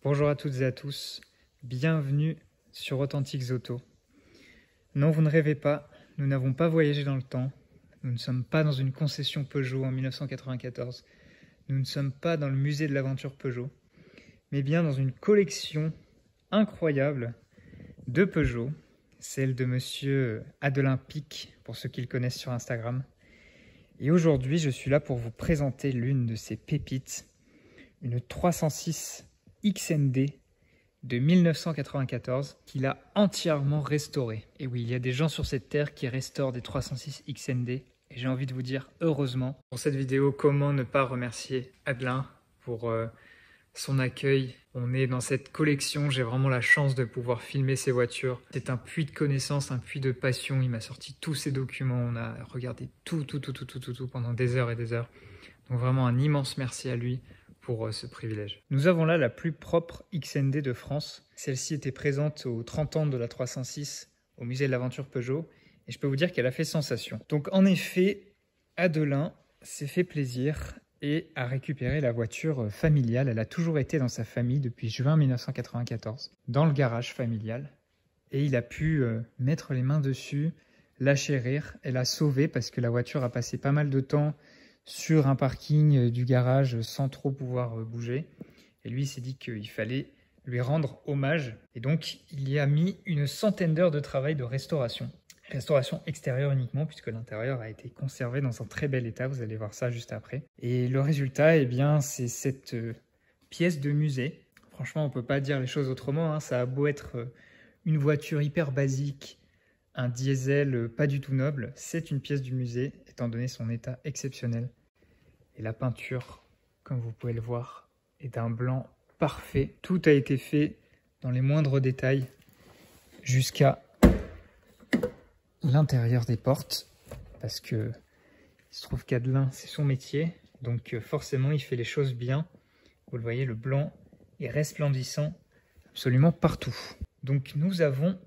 Bonjour à toutes et à tous, bienvenue sur Authentiques Auto. Non, vous ne rêvez pas, nous n'avons pas voyagé dans le temps, nous ne sommes pas dans une concession Peugeot en 1994, nous ne sommes pas dans le musée de l'aventure Peugeot, mais bien dans une collection incroyable de Peugeot, celle de monsieur Adelin Pic, pour ceux qui le connaissent sur Instagram. Et aujourd'hui, je suis là pour vous présenter l'une de ces pépites, une 306 XND de 1994 qu'il a entièrement restaurée. Et oui, il y a des gens sur cette terre qui restaurent des 306 XND et j'ai envie de vous dire heureusement. Pour cette vidéo, comment ne pas remercier Adelin pour son accueil. On est dans cette collection, j'ai vraiment la chance de pouvoir filmer ces voitures. C'est un puits de connaissances, un puits de passion. Il m'a sorti tous ces documents, on a regardé tout pendant des heures et des heures. Donc vraiment un immense merci à lui pour ce privilège. Nous avons là la plus propre XND de France. Celle-ci était présente aux 30 ans de la 306 au musée de l'aventure Peugeot et je peux vous dire qu'elle a fait sensation. Donc en effet, Adelin s'est fait plaisir et a récupéré la voiture familiale. Elle a toujours été dans sa famille depuis juin 1994, dans le garage familial. Et il a pu mettre les mains dessus, la chérir et la sauver parce que la voiture a passé pas mal de temps sur un parking du garage sans trop pouvoir bouger. Et lui, il s'est dit qu'il fallait lui rendre hommage. Et donc, il y a mis une centaine d'heures de travail de restauration. Restauration extérieure uniquement, puisque l'intérieur a été conservé dans un très bel état. Vous allez voir ça juste après. Et le résultat, eh bien, c'est cette pièce de musée. Franchement, on ne peut pas dire les choses autrement, hein. Ça a beau être une voiture hyper basique, un diesel pas du tout noble, c'est une pièce du musée, étant donné son état exceptionnel. Et la peinture, comme vous pouvez le voir, est d'un blanc parfait. Tout a été fait dans les moindres détails, jusqu'à l'intérieur des portes, parce que il se trouve qu'Adelin, c'est son métier, donc forcément, il fait les choses bien. Vous le voyez, le blanc est resplendissant absolument partout. Donc nous avons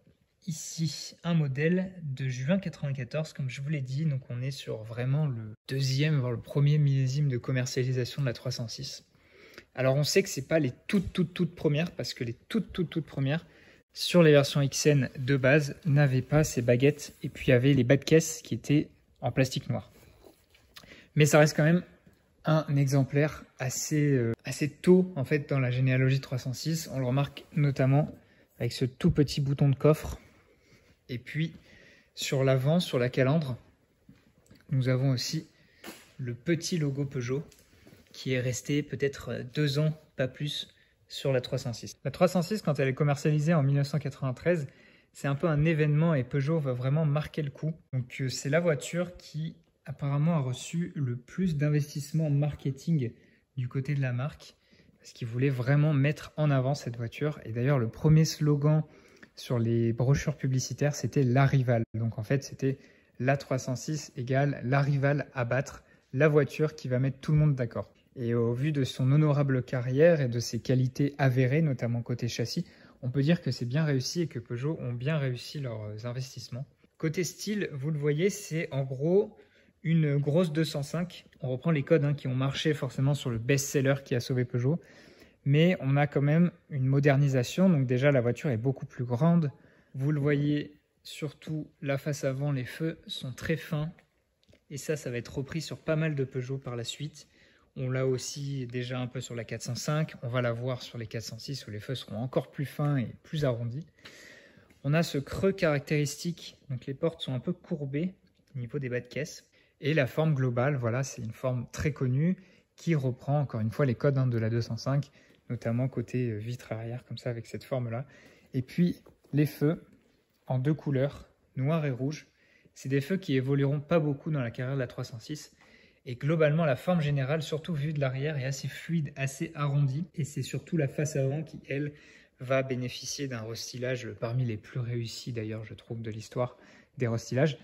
ici un modèle de juin 94, comme je vous l'ai dit. Donc on est sur vraiment le deuxième, voire le premier millésime de commercialisation de la 306. Alors on sait que ce n'est pas les toutes premières, parce que les toutes premières, sur les versions XN de base, n'avaient pas ces baguettes, et puis il y avait les bas de caisse qui étaient en plastique noir. Mais ça reste quand même un exemplaire assez tôt en fait dans la généalogie 306. On le remarque notamment avec ce tout petit bouton de coffre. Et puis, sur l'avant, sur la calandre, nous avons aussi le petit logo Peugeot qui est resté peut-être 2 ans, pas plus, sur la 306. La 306, quand elle est commercialisée en 1993, c'est un peu un événement et Peugeot va vraiment marquer le coup. Donc, c'est la voiture qui apparemment a reçu le plus d'investissement marketing du côté de la marque parce qu'ils voulaient vraiment mettre en avant cette voiture. Et d'ailleurs, le premier slogan sur les brochures publicitaires, c'était la rivale. Donc en fait, c'était la 306 égale la rivale à battre, la voiture qui va mettre tout le monde d'accord. Et au vu de son honorable carrière et de ses qualités avérées, notamment côté châssis, on peut dire que c'est bien réussi et que Peugeot ont bien réussi leurs investissements. Côté style, vous le voyez, c'est en gros une grosse 205. On reprend les codes qui ont marché forcément sur le best-seller qui a sauvé Peugeot. Mais on a quand même une modernisation, donc déjà la voiture est beaucoup plus grande. Vous le voyez, surtout la face avant, les feux sont très fins. Et ça va être repris sur pas mal de Peugeot par la suite. On l'a aussi déjà un peu sur la 405. On va la voir sur les 406 où les feux seront encore plus fins et plus arrondis. On a ce creux caractéristique, donc les portes sont un peu courbées au niveau des bas de caisse. Et la forme globale, voilà, c'est une forme très connue qui reprend encore une fois les codes de la 205, notamment côté vitre arrière, comme ça, avec cette forme-là. Et puis, les feux en 2 couleurs, noir et rouge. C'est des feux qui évolueront pas beaucoup dans la carrière de la 306. Et globalement, la forme générale, surtout vue de l'arrière, est assez fluide, assez arrondie. Et c'est surtout la face avant qui, elle, va bénéficier d'un restylage parmi les plus réussis, d'ailleurs, je trouve, de l'histoire des restylages.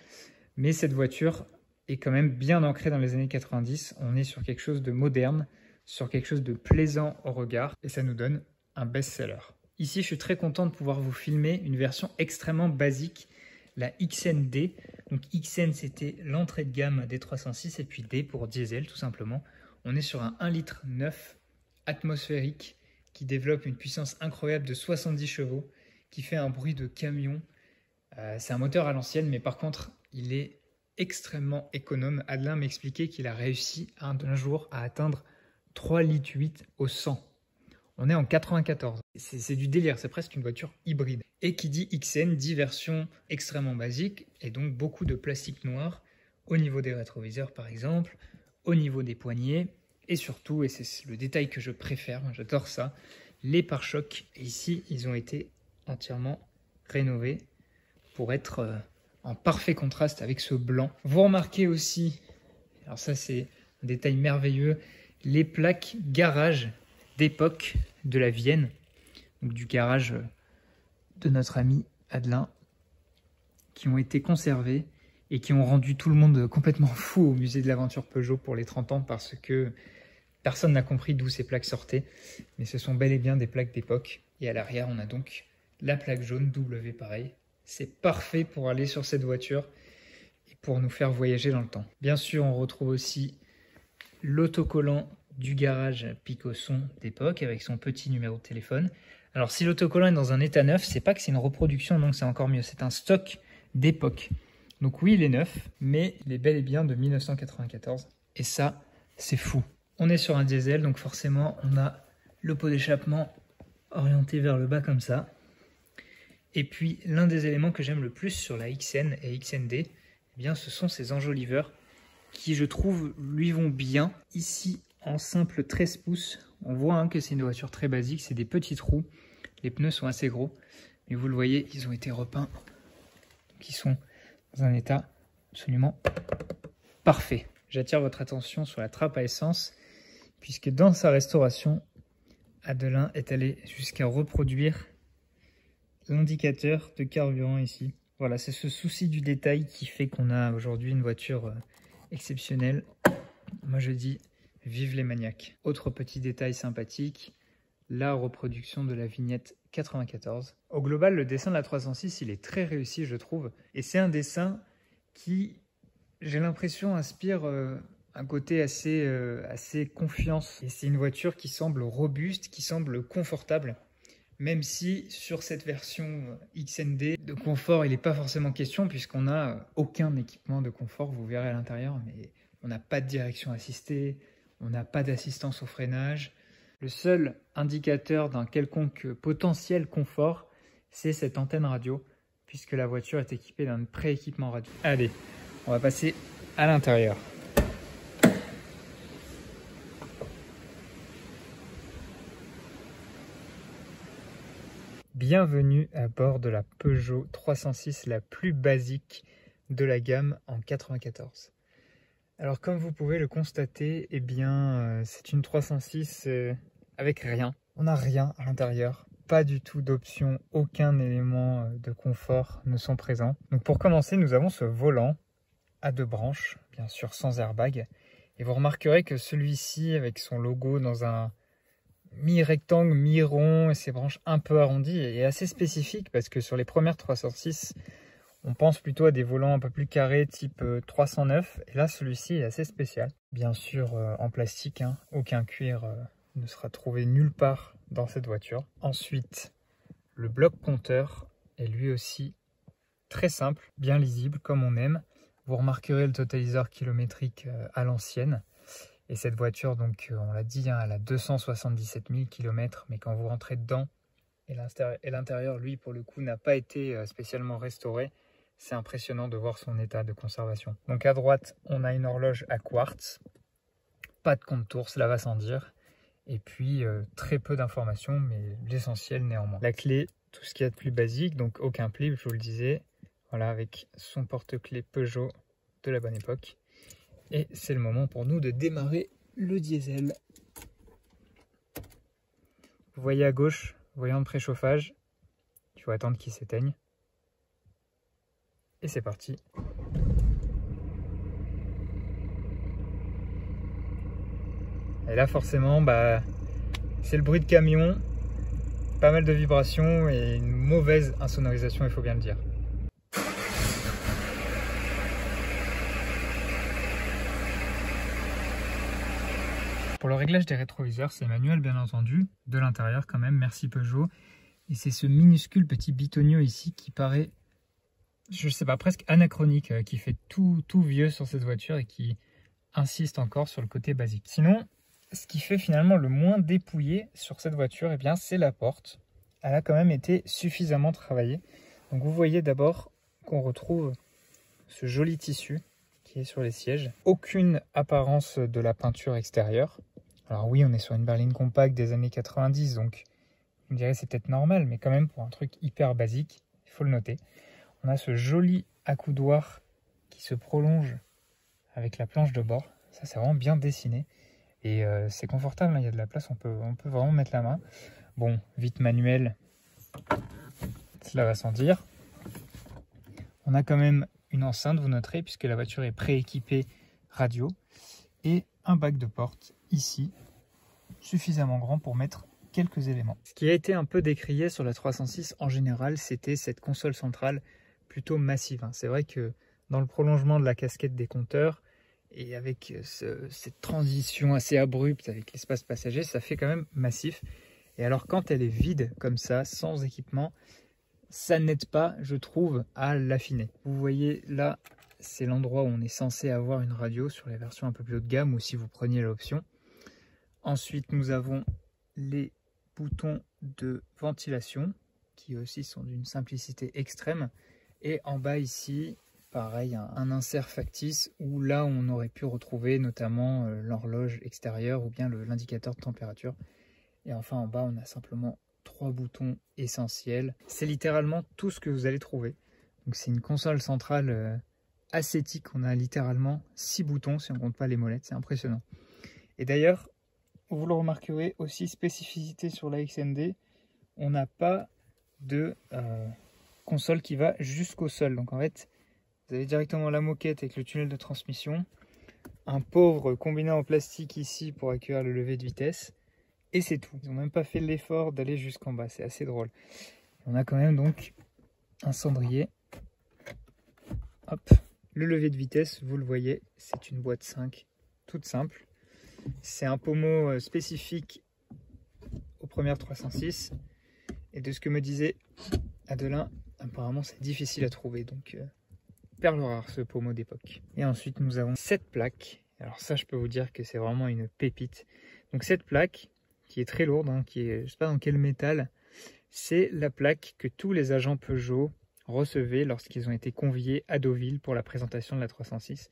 Mais cette voiture est quand même bien ancrée dans les années 90. On est sur quelque chose de moderne, sur quelque chose de plaisant au regard et ça nous donne un best-seller. Ici, je suis très content de pouvoir vous filmer une version extrêmement basique, la XND. Donc XN, c'était l'entrée de gamme des 306 et puis D pour diesel tout simplement. On est sur un 1,9 litre atmosphérique qui développe une puissance incroyable de 70 chevaux, qui fait un bruit de camion. C'est un moteur à l'ancienne, mais par contre, il est extrêmement économe. Adelin m'expliquait qu'il a réussi un jour à atteindre 3,8 litres au 100. On est en 94. C'est du délire, c'est presque une voiture hybride. Et qui dit XN dit version extrêmement basique, et donc beaucoup de plastique noir au niveau des rétroviseurs par exemple, au niveau des poignées, et surtout, et c'est le détail que je préfère, j'adore ça, les pare-chocs. Et ici, ils ont été entièrement rénovés pour être en parfait contraste avec ce blanc. Vous remarquez aussi, alors ça c'est un détail merveilleux, les plaques garage d'époque de la Vienne, donc du garage de notre ami Adelin, qui ont été conservés et qui ont rendu tout le monde complètement fou au musée de l'aventure Peugeot pour les 30 ans parce que personne n'a compris d'où ces plaques sortaient, mais ce sont bel et bien des plaques d'époque. Et à l'arrière, on a donc la plaque jaune W pareil. C'est parfait pour aller sur cette voiture et pour nous faire voyager dans le temps. Bien sûr, on retrouve aussi l'autocollant du garage Picosson d'époque avec son petit numéro de téléphone. Alors si l'autocollant est dans un état neuf, c'est pas que c'est une reproduction, donc c'est encore mieux. C'est un stock d'époque. Donc oui, il est neuf, mais il est bel et bien de 1994. Et ça, c'est fou. On est sur un diesel, donc forcément, on a le pot d'échappement orienté vers le bas comme ça. Et puis, l'un des éléments que j'aime le plus sur la XN et XND, eh bien, ce sont ces enjoliveurs qui, je trouve, lui vont bien. Ici, en simple 13 pouces, on voit que c'est une voiture très basique, c'est des petits trous. Les pneus sont assez gros, mais vous le voyez, ils ont été repeints, qui sont dans un état absolument parfait. J'attire votre attention sur la trappe à essence, puisque dans sa restauration, Adelin est allé jusqu'à reproduire l'indicateur de carburant ici. Voilà, c'est ce souci du détail qui fait qu'on a aujourd'hui une voiture exceptionnelle. Moi je dis, vive les maniaques. Autre petit détail sympathique, la reproduction de la vignette 94. Au global, le dessin de la 306, il est très réussi, je trouve. Et c'est un dessin qui, j'ai l'impression, inspire un côté assez confiance. Et c'est une voiture qui semble robuste, qui semble confortable. Même si sur cette version XND, de confort, il n'est pas forcément question, puisqu'on n'a aucun équipement de confort, vous verrez à l'intérieur, mais on n'a pas de direction assistée, on n'a pas d'assistance au freinage. Le seul indicateur d'un quelconque potentiel confort, c'est cette antenne radio, puisque la voiture est équipée d'un pré-équipement radio. Allez, on va passer à l'intérieur. Bienvenue à bord de la Peugeot 306, la plus basique de la gamme en 94. Alors comme vous pouvez le constater, eh bien c'est une 306 avec rien. On n'a rien à l'intérieur, pas du tout d'options, aucun élément de confort ne sont présents. Donc pour commencer, nous avons ce volant à 2 branches, bien sûr sans airbag. Et vous remarquerez que celui-ci, avec son logo dans un mi-rectangle, mi-rond et ses branches un peu arrondies, est assez spécifique parce que sur les premières 306, on pense plutôt à des volants un peu plus carrés type 309 et là celui-ci est assez spécial. Bien sûr en plastique, aucun cuir ne sera trouvé nulle part dans cette voiture. Ensuite, le bloc compteur est lui aussi très simple, bien lisible comme on aime. Vous remarquerez le totaliseur kilométrique à l'ancienne. Et cette voiture, donc, on l'a dit, elle a 277 000 km, mais quand vous rentrez dedans, et l'intérieur, lui, pour le coup, n'a pas été spécialement restauré, c'est impressionnant de voir son état de conservation. Donc à droite, on a une horloge à quartz, pas de compte-tours, cela va sans dire, et puis très peu d'informations, mais l'essentiel néanmoins. La clé, tout ce qu'il y a de plus basique, donc aucun pli, je vous le disais, voilà, avec son porte-clés Peugeot de la bonne époque. Et c'est le moment pour nous de démarrer le diesel. Vous voyez à gauche, voyant de préchauffage. Il faut attendre qu'il s'éteigne. Et c'est parti. Et là forcément, c'est le bruit de camion, pas mal de vibrations et une mauvaise insonorisation, il faut bien le dire. Pour le réglage des rétroviseurs, c'est manuel bien entendu, de l'intérieur quand même, merci Peugeot. Et c'est ce minuscule petit bitonio ici qui paraît, je sais pas, presque anachronique, qui fait tout vieux sur cette voiture et qui insiste encore sur le côté basique. Sinon, ce qui fait finalement le moins dépouillé sur cette voiture, eh bien, c'est la porte. Elle a quand même été suffisamment travaillée. Donc vous voyez d'abord qu'on retrouve ce joli tissu qui est sur les sièges. Aucune apparence de la peinture extérieure. Alors oui, on est sur une berline compacte des années 90, donc vous me direz c'est peut-être normal, mais quand même pour un truc hyper basique, il faut le noter. On a ce joli accoudoir qui se prolonge avec la planche de bord. Ça, c'est vraiment bien dessiné. Et c'est confortable, hein, il y a de la place, on peut vraiment mettre la main. Bon, vite manuel, cela va sans dire. On a quand même une enceinte, vous noterez, puisque la voiture est prééquipée radio. Et un bac de porte ici, suffisamment grand pour mettre quelques éléments. Ce qui a été un peu décrié sur la 306 en général, c'était cette console centrale plutôt massive. C'est vrai que dans le prolongement de la casquette des compteurs, et avec cette transition assez abrupte avec l'espace passager, ça fait quand même massif. Et alors quand elle est vide comme ça, sans équipement, ça n'aide pas, je trouve, à l'affiner. Vous voyez là, c'est l'endroit où on est censé avoir une radio sur les versions un peu plus haut de gamme ou si vous preniez l'option. Ensuite, nous avons les boutons de ventilation qui aussi sont d'une simplicité extrême. Et en bas ici, pareil, un insert factice où là on aurait pu retrouver notamment l'horloge extérieure ou bien l'indicateur de température. Et enfin en bas on a simplement 3 boutons essentiels. C'est littéralement tout ce que vous allez trouver. Donc c'est une console centrale ascétique. On a littéralement 6 boutons si on ne compte pas les molettes. C'est impressionnant. Et d'ailleurs, vous le remarquerez aussi, spécificité sur la XND, on n'a pas de console qui va jusqu'au sol. Donc en fait, vous avez directement la moquette avec le tunnel de transmission, un pauvre combiné en plastique ici pour accueillir le lever de vitesse, et c'est tout. Ils n'ont même pas fait l'effort d'aller jusqu'en bas, c'est assez drôle. On a quand même donc un cendrier. Hop, le lever de vitesse, vous le voyez, c'est une boîte 5, toute simple. C'est un pommeau spécifique aux premières 306, et de ce que me disait Adelin, apparemment c'est difficile à trouver, donc perle rare ce pommeau d'époque. Et ensuite nous avons cette plaque. Alors ça, je peux vous dire que c'est vraiment une pépite. Donc cette plaque qui est très lourde, qui est, je ne sais pas dans quel métal, c'est la plaque que tous les agents Peugeot recevaient lorsqu'ils ont été conviés à Deauville pour la présentation de la 306.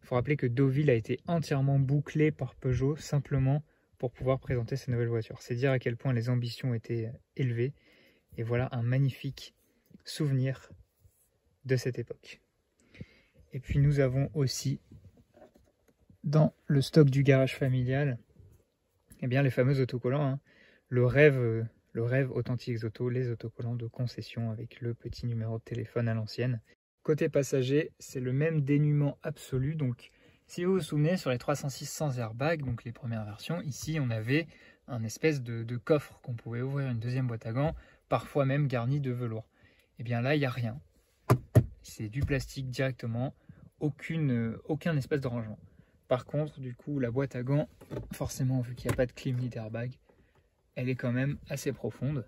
Il faut rappeler que Deauville a été entièrement bouclé par Peugeot simplement pour pouvoir présenter ces nouvelles voitures. C'est dire à quel point les ambitions étaient élevées. Et voilà un magnifique souvenir de cette époque. Et puis nous avons aussi dans le stock du garage familial, eh bien les fameux autocollants, le rêve Authentiques Auto, les autocollants de concession avec le petit numéro de téléphone à l'ancienne. Côté passager, c'est le même dénuement absolu. Donc si vous vous souvenez, sur les 306 sans airbag, donc les premières versions, ici on avait un espèce de coffre qu'on pouvait ouvrir, une deuxième boîte à gants, parfois même garnie de velours. Et bien là, il n'y a rien. C'est du plastique directement, aucun espace de rangement. Par contre, du coup, la boîte à gants, forcément, vu qu'il n'y a pas de clim ni d'airbag, elle est quand même assez profonde.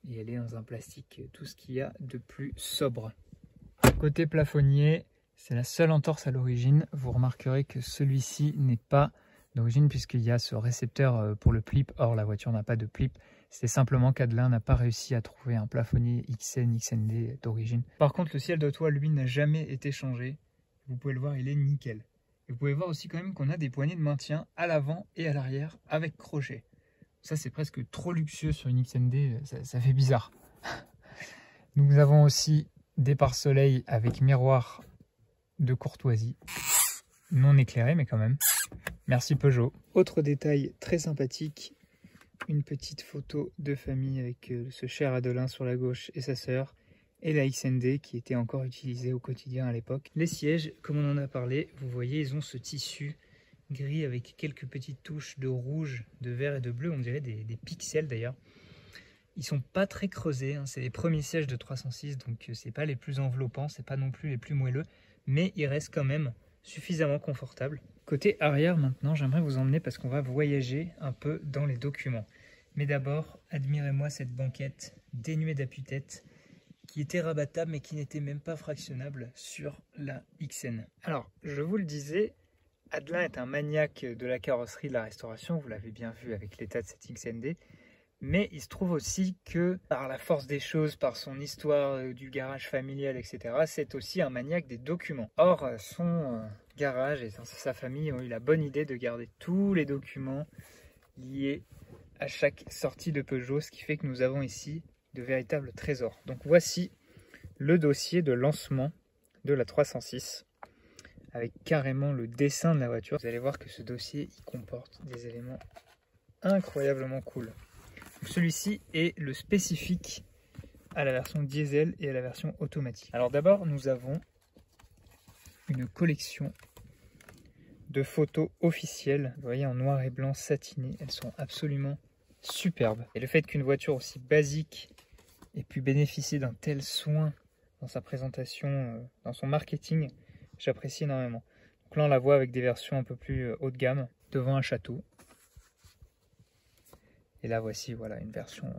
Et elle est dans un plastique, tout ce qu'il y a de plus sobre. Côté plafonnier, c'est la seule entorse à l'origine. Vous remarquerez que celui-ci n'est pas d'origine puisqu'il y a ce récepteur pour le plip. Or, la voiture n'a pas de plip. C'est simplement qu'Adelin n'a pas réussi à trouver un plafonnier XN, XND d'origine. Par contre, le ciel de toit, lui, n'a jamais été changé. Vous pouvez le voir, il est nickel. Et vous pouvez voir aussi quand même qu'on a des poignées de maintien à l'avant et à l'arrière avec crochet. Ça, c'est presque trop luxueux sur une XND, ça fait bizarre. Nous avons aussi des pare-soleil avec miroir de courtoisie. Non éclairé, mais quand même. Merci Peugeot. Autre détail très sympathique, une petite photo de famille avec ce cher Adelin sur la gauche et sa sœur. Et la XND qui était encore utilisée au quotidien à l'époque. Les sièges, comme on en a parlé, vous voyez, ils ont ce tissu gris avec quelques petites touches de rouge, de vert et de bleu, on dirait des pixels d'ailleurs. Ils sont pas très creusés, c'est les premiers sièges de 306, donc c'est pas les plus enveloppants, c'est pas non plus les plus moelleux, mais ils restent quand même suffisamment confortable. Côté arrière maintenant, j'aimerais vous emmener parce qu'on va voyager un peu dans les documents. Mais d'abord, admirez-moi cette banquette dénuée d'appui-tête qui était rabattable mais qui n'était même pas fractionnable sur la XN. Alors, je vous le disais, Adelin est un maniaque de la carrosserie, de la restauration, vous l'avez bien vu avec l'état de cette XND, mais il se trouve aussi que par la force des choses, par son histoire du garage familial, etc., c'est aussi un maniaque des documents. Or, son garage et sa famille ont eu la bonne idée de garder tous les documents liés à chaque sortie de Peugeot, ce qui fait que nous avons ici de véritables trésors. Donc voici le dossier de lancement de la 306 avec carrément le dessin de la voiture. Vous allez voir que ce dossier il comporte des éléments incroyablement cool. Celui-ci est le spécifique à la version diesel et à la version automatique. Alors d'abord nous avons une collection de photos officielles, vous voyez, en noir et blanc satiné, elles sont absolument superbes. Et le fait qu'une voiture aussi basique ait pu bénéficier d'un tel soin dans sa présentation, dans son marketing, j'apprécie énormément. Donc là on la voit avec des versions un peu plus haut de gamme, devant un château. Et là voici voilà, une version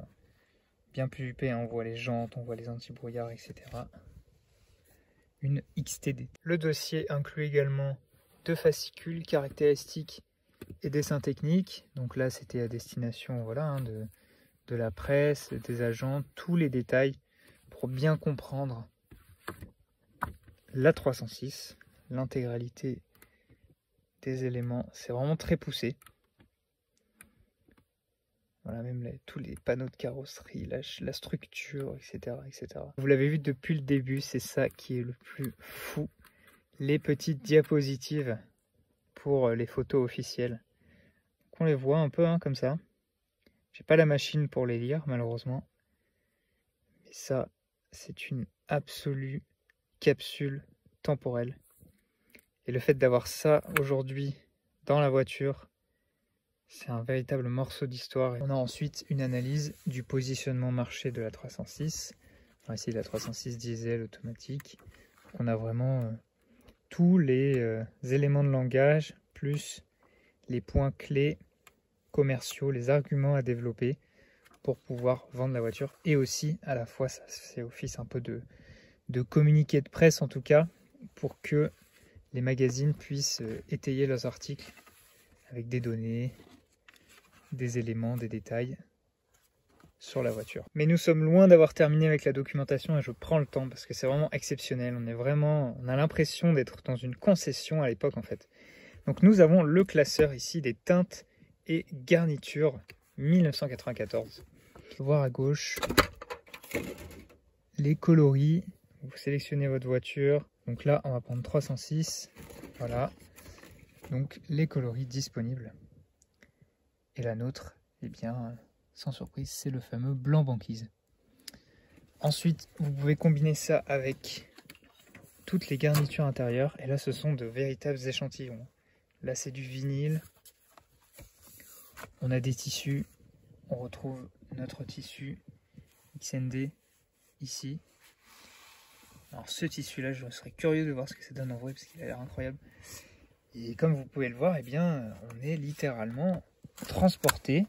bien plus huppée, hein. On voit les jantes, on voit les anti-brouillards, etc. Une XTD. Le dossier inclut également 2 fascicules caractéristiques et dessins techniques. Donc là c'était à destination voilà, hein, de la presse, des agents, tous les détails pour bien comprendre la 306, l'intégralité des éléments. C'est vraiment très poussé. Voilà, même tous les panneaux de carrosserie, la structure, etc., etc. Vous l'avez vu depuis le début, c'est ça qui est le plus fou. Les petites diapositives pour les photos officielles. Donc on les voit un peu hein, comme ça. J'ai pas la machine pour les lire malheureusement. Mais ça, c'est une absolue capsule temporelle. Et le fait d'avoir ça aujourd'hui dans la voiture, c'est un véritable morceau d'histoire. On a ensuite une analyse du positionnement marché de la 306. On va essayer de la 306 diesel automatique. Donc on a vraiment tous les éléments de langage, plus les points clés commerciaux, les arguments à développer pour pouvoir vendre la voiture. Et aussi, à la fois, ça fait office un peu de communiqué de presse, en tout cas, pour que les magazines puissent étayer leurs articles avec des données, des éléments, des détails sur la voiture. Mais nous sommes loin d'avoir terminé avec la documentation et je prends le temps parce que c'est vraiment exceptionnel. On a l'impression d'être dans une concession à l'époque en fait. Donc nous avons le classeur ici des teintes et garnitures 1994. Voir à gauche les coloris. Vous sélectionnez votre voiture. Donc là, on va prendre 306. Voilà. Donc les coloris disponibles. Et la nôtre, eh bien, sans surprise, c'est le fameux blanc banquise. Ensuite, vous pouvez combiner ça avec toutes les garnitures intérieures. Et là, ce sont de véritables échantillons. Là, c'est du vinyle. On a des tissus. On retrouve notre tissu XND ici. Alors ce tissu-là, je serais curieux de voir ce que ça donne en vrai parce qu'il a l'air incroyable. Et comme vous pouvez le voir, eh bien, on est littéralement transporté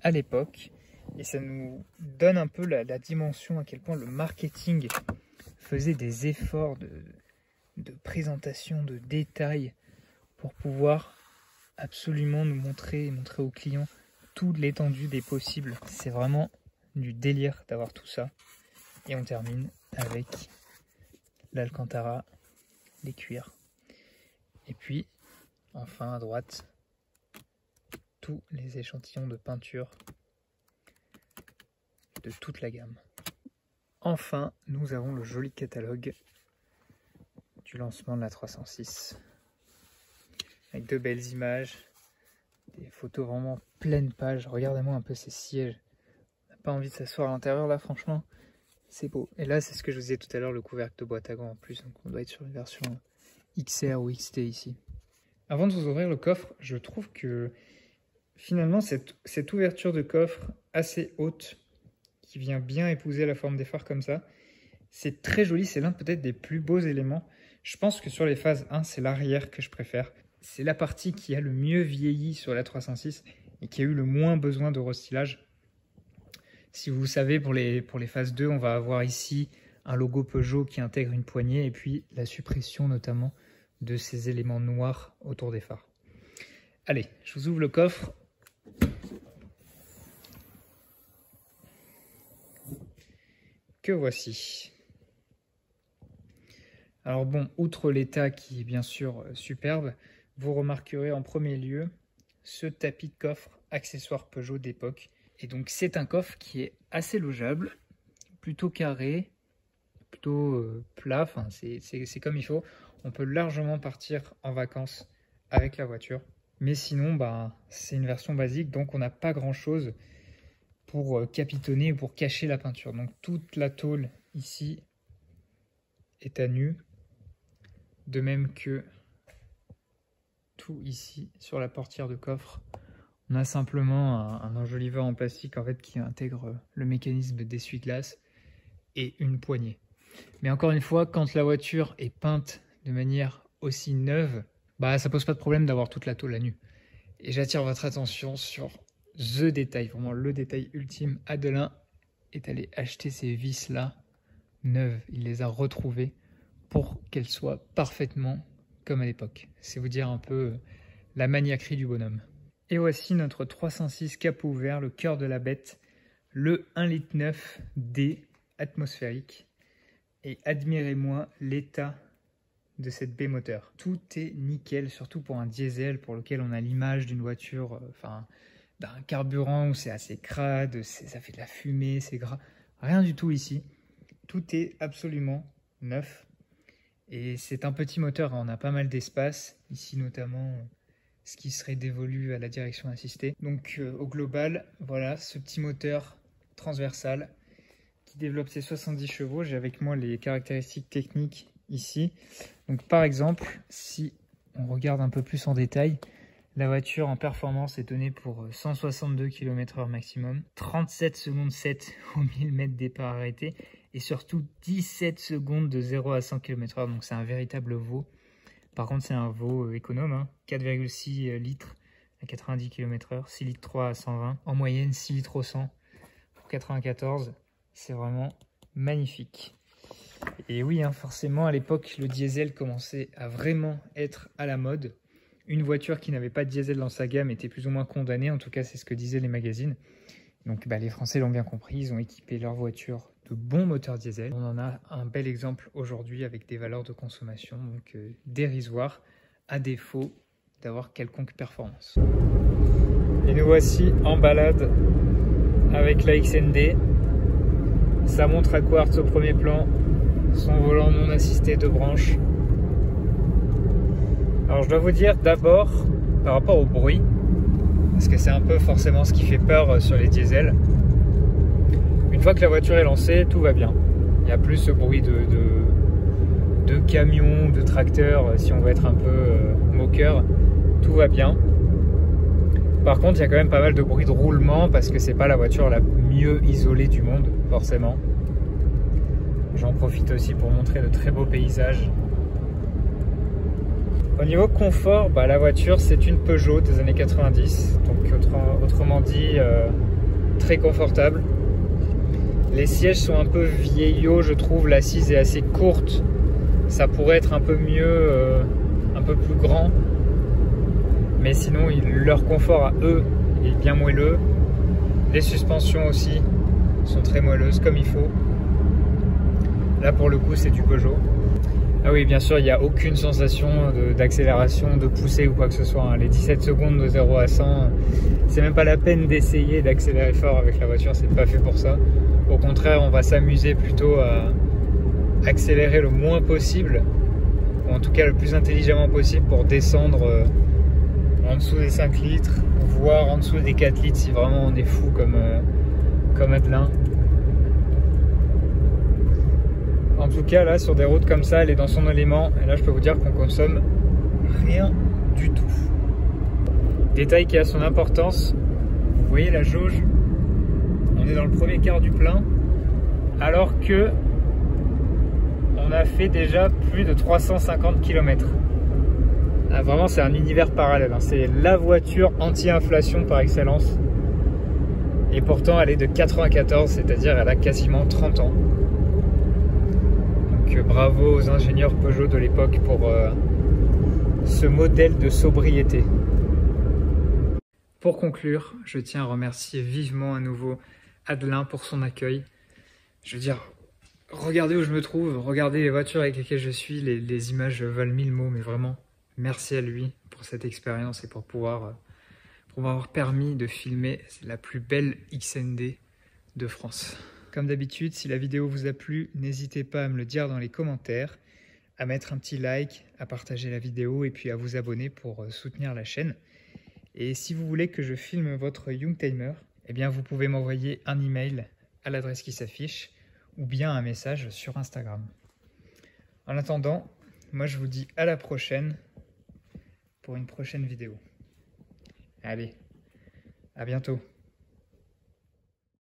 à l'époque. Et ça nous donne un peu la dimension à quel point le marketing faisait des efforts de présentation, de détails pour pouvoir absolument nous montrer aux clients toute l'étendue des possibles. C'est vraiment du délire d'avoir tout ça. Et on termine avec l'Alcantara, les cuirs. Et puis, enfin à droite, tous les échantillons de peinture de toute la gamme. Enfin, nous avons le joli catalogue du lancement de la 306. Avec de belles images, des photos vraiment pleine page. Regardez-moi un peu ces sièges. On n'a pas envie de s'asseoir à l'intérieur là, franchement. C'est beau. Et là, c'est ce que je vous disais tout à l'heure, le couvercle de boîte à gants en plus. Donc on doit être sur une version XR ou XT ici. Avant de vous ouvrir le coffre, je trouve que finalement, cette ouverture de coffre assez haute, qui vient bien épouser la forme des phares comme ça, c'est très joli. C'est l'un peut-être des plus beaux éléments. Je pense que sur les phases 1, c'est l'arrière que je préfère. C'est la partie qui a le mieux vieilli sur la 306 et qui a eu le moins besoin de restylage. Si vous savez, pour les phases 2, on va avoir ici un logo Peugeot qui intègre une poignée et puis la suppression notamment de ces éléments noirs autour des phares. Allez, je vous ouvre le coffre. Que voici. Alors bon, outre l'état qui est bien sûr superbe, vous remarquerez en premier lieu ce tapis de coffre accessoire Peugeot d'époque. Et donc c'est un coffre qui est assez logeable, plutôt carré, plutôt plat, enfin c'est comme il faut. On peut largement partir en vacances avec la voiture. Mais sinon, c'est une version basique, donc on n'a pas grand chose pour capitonner ou pour cacher la peinture. Donc toute la tôle ici est à nu, de même que tout ici sur la portière de coffre. On a simplement un enjoliveur en plastique en fait qui intègre le mécanisme d'essuie-glace et une poignée. Mais encore une fois, quand la voiture est peinte de manière aussi neuve, ça pose pas de problème d'avoir toute la tôle à nu. Et j'attire votre attention sur the détail, vraiment le détail ultime. Adelin est allé acheter ces vis là neuves, il les a retrouvées pour qu'elles soient parfaitement comme à l'époque. C'est vous dire un peu la maniaquerie du bonhomme. Et voici notre 306 capot ouvert, le cœur de la bête, le 1,9 litre D atmosphérique. Et admirez-moi l'état de cette baie moteur. Tout est nickel, surtout pour un diesel pour lequel on a l'image d'une voiture, d'un carburant où c'est assez crade, ça fait de la fumée, c'est gras. Rien du tout ici. Tout est absolument neuf. Et c'est un petit moteur, on a pas mal d'espace. Ici notamment, ce qui serait dévolu à la direction assistée. Donc au global, voilà ce petit moteur transversal qui développe ses 70 chevaux. J'ai avec moi les caractéristiques techniques ici. Donc par exemple, si on regarde un peu plus en détail, la voiture en performance est donnée pour 162 km/h maximum, 37 secondes 7 au 1000 mètres départ arrêté et surtout 17 secondes de 0 à 100 km/h. Donc c'est un véritable veau. Par contre, c'est un veau économe, 4,6 litres à 90 km/h, 6 litres 3 à 120. En moyenne, 6 litres au 100 pour 94. C'est vraiment magnifique. Et oui, forcément, à l'époque, le diesel commençait à vraiment être à la mode. Une voiture qui n'avait pas de diesel dans sa gamme était plus ou moins condamnée. En tout cas, c'est ce que disaient les magazines. Donc, les Français l'ont bien compris. Ils ont équipé leur voiture de bons moteurs diesel. On en a un bel exemple aujourd'hui avec des valeurs de consommation donc dérisoires, à défaut d'avoir quelconque performance. Et nous voici en balade avec la XND. Sa montre à quartz au premier plan, son volant non assisté de branches. Alors je dois vous dire d'abord par rapport au bruit, parce que c'est un peu forcément ce qui fait peur sur les diesels. Une fois que la voiture est lancée, tout va bien. Il n'y a plus ce bruit de camion, de tracteur, si on veut être un peu moqueur. Tout va bien. Par contre, il y a quand même pas mal de bruit de roulement parce que c'est pas la voiture la mieux isolée du monde, forcément. J'en profite aussi pour montrer de très beaux paysages. Au niveau confort, la voiture c'est une Peugeot des années 90, donc autrement dit très confortable. Les sièges sont un peu vieillots, je trouve, l'assise est assez courte, ça pourrait être un peu mieux, un peu plus grand, mais sinon leur confort à eux est bien moelleux. Les suspensions aussi sont très moelleuses comme il faut. Là pour le coup c'est du Peugeot. Ah oui, bien sûr, il n'y a aucune sensation d'accélération, de poussée ou quoi que ce soit. Les 17 secondes de 0 à 100, c'est même pas la peine d'essayer d'accélérer fort avec la voiture, c'est pas fait pour ça. Au contraire, on va s'amuser plutôt à accélérer le moins possible, ou en tout cas le plus intelligemment possible pour descendre en dessous des 5 litres, voire en dessous des 4 litres si vraiment on est fou comme Adelin. En tout cas, là, sur des routes comme ça, elle est dans son élément. Et là, je peux vous dire qu'on consomme rien du tout. Détail qui a son importance. Vous voyez la jauge, on est dans le premier quart du plein. Alors que on a fait déjà plus de 350 km. Ah, vraiment, c'est un univers parallèle, hein. C'est la voiture anti-inflation par excellence. Et pourtant, elle est de 94, c'est-à-dire elle a quasiment 30 ans. Donc bravo aux ingénieurs Peugeot de l'époque pour ce modèle de sobriété. Pour conclure, je tiens à remercier vivement à nouveau Adelin pour son accueil. Je veux dire, regardez où je me trouve, regardez les voitures avec lesquelles je suis, les images valent 1000 mots, mais vraiment, merci à lui pour cette expérience et pour m'avoir permis de filmer la plus belle XND de France. Comme d'habitude, si la vidéo vous a plu, n'hésitez pas à me le dire dans les commentaires, à mettre un petit like, à partager la vidéo et puis à vous abonner pour soutenir la chaîne. Et si vous voulez que je filme votre Youngtimer, eh bien vous pouvez m'envoyer un email à l'adresse qui s'affiche ou bien un message sur Instagram. En attendant, moi je vous dis à la prochaine pour une prochaine vidéo. Allez, à bientôt.